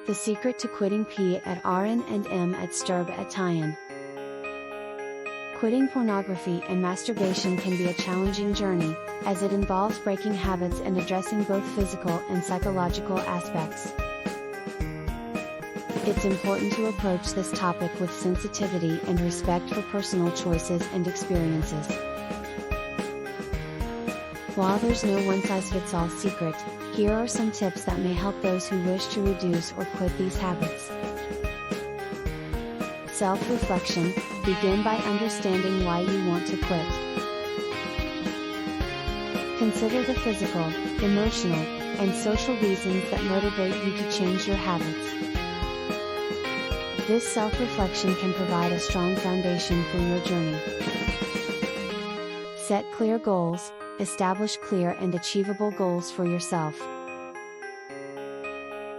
The secret to quitting P at RN and M at sturb at tion. Quitting pornography and masturbation can be a challenging journey, as it involves breaking habits and addressing both physical and psychological aspects. It's important to approach this topic with sensitivity and respect for personal choices and experiences. While there's no one-size-fits-all secret, here are some tips that may help those who wish to reduce or quit these habits. Self-reflection. Begin by understanding why you want to quit. Consider the physical, emotional, and social reasons that motivate you to change your habits. This self-reflection can provide a strong foundation for your journey. Set clear goals. Establish clear and achievable goals for yourself.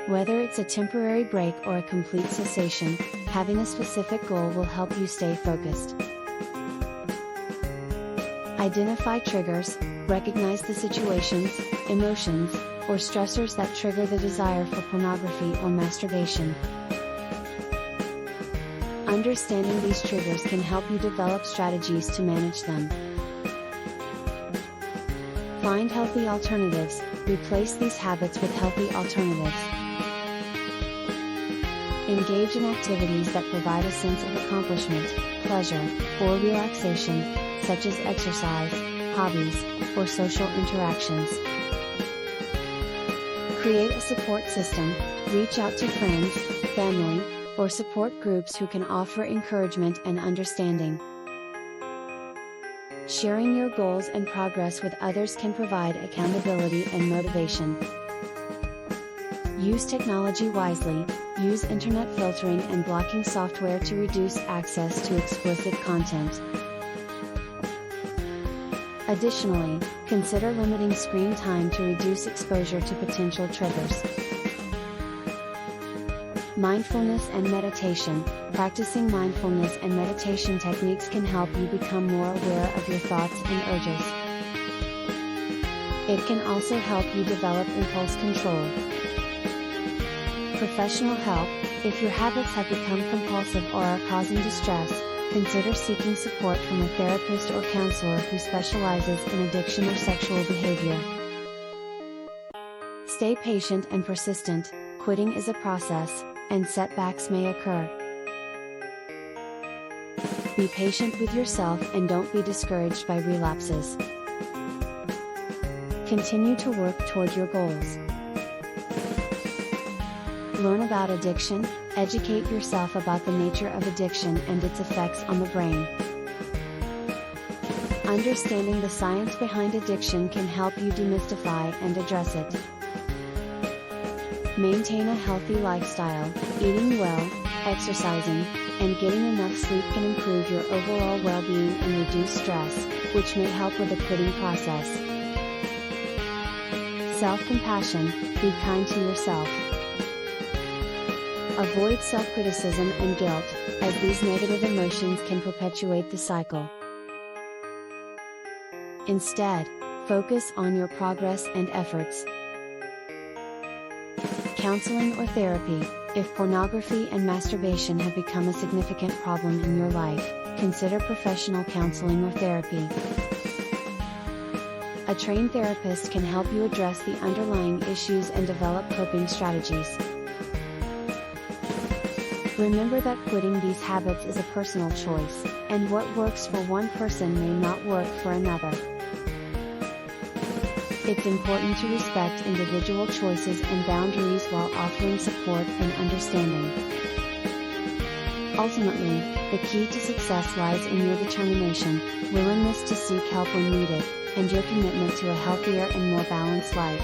Whether it's a temporary break or a complete cessation, having a specific goal will help you stay focused. Identify triggers. Recognize the situations, emotions, or stressors that trigger the desire for pornography or masturbation. Understanding these triggers can help you develop strategies to manage them. Find healthy alternatives. Replace these habits with healthy alternatives. Engage in activities that provide a sense of accomplishment, pleasure, or relaxation, such as exercise, hobbies, or social interactions. Create a support system. Reach out to friends, family, or support groups who can offer encouragement and understanding. Sharing your goals and progress with others can provide accountability and motivation. Use technology wisely. Use internet filtering and blocking software to reduce access to explicit content. Additionally, consider limiting screen time to reduce exposure to potential triggers. Mindfulness and meditation. Practicing mindfulness and meditation techniques can help you become more aware of your thoughts and urges. It can also help you develop impulse control. Professional help. If your habits have become compulsive or are causing distress, consider seeking support from a therapist or counselor who specializes in addiction or sexual behavior. Stay patient and persistent. Quitting is a process, and setbacks may occur. Be patient with yourself and don't be discouraged by relapses. Continue to work toward your goals. Learn about addiction. Educate yourself about the nature of addiction and its effects on the brain. Understanding the science behind addiction can help you demystify and address it. Maintain a healthy lifestyle. Eating well, exercising, and getting enough sleep can improve your overall well-being and reduce stress, which may help with the quitting process. Self-compassion. Be kind to yourself. Avoid self-criticism and guilt, as these negative emotions can perpetuate the cycle. Instead, focus on your progress and efforts. Counseling or therapy. If pornography and masturbation have become a significant problem in your life, consider professional counseling or therapy. A trained therapist can help you address the underlying issues and develop coping strategies. Remember that quitting these habits is a personal choice, and what works for one person may not work for another. It's important to respect individual choices and boundaries while offering support and understanding. Ultimately, the key to success lies in your determination, willingness to seek help when needed, and your commitment to a healthier and more balanced life.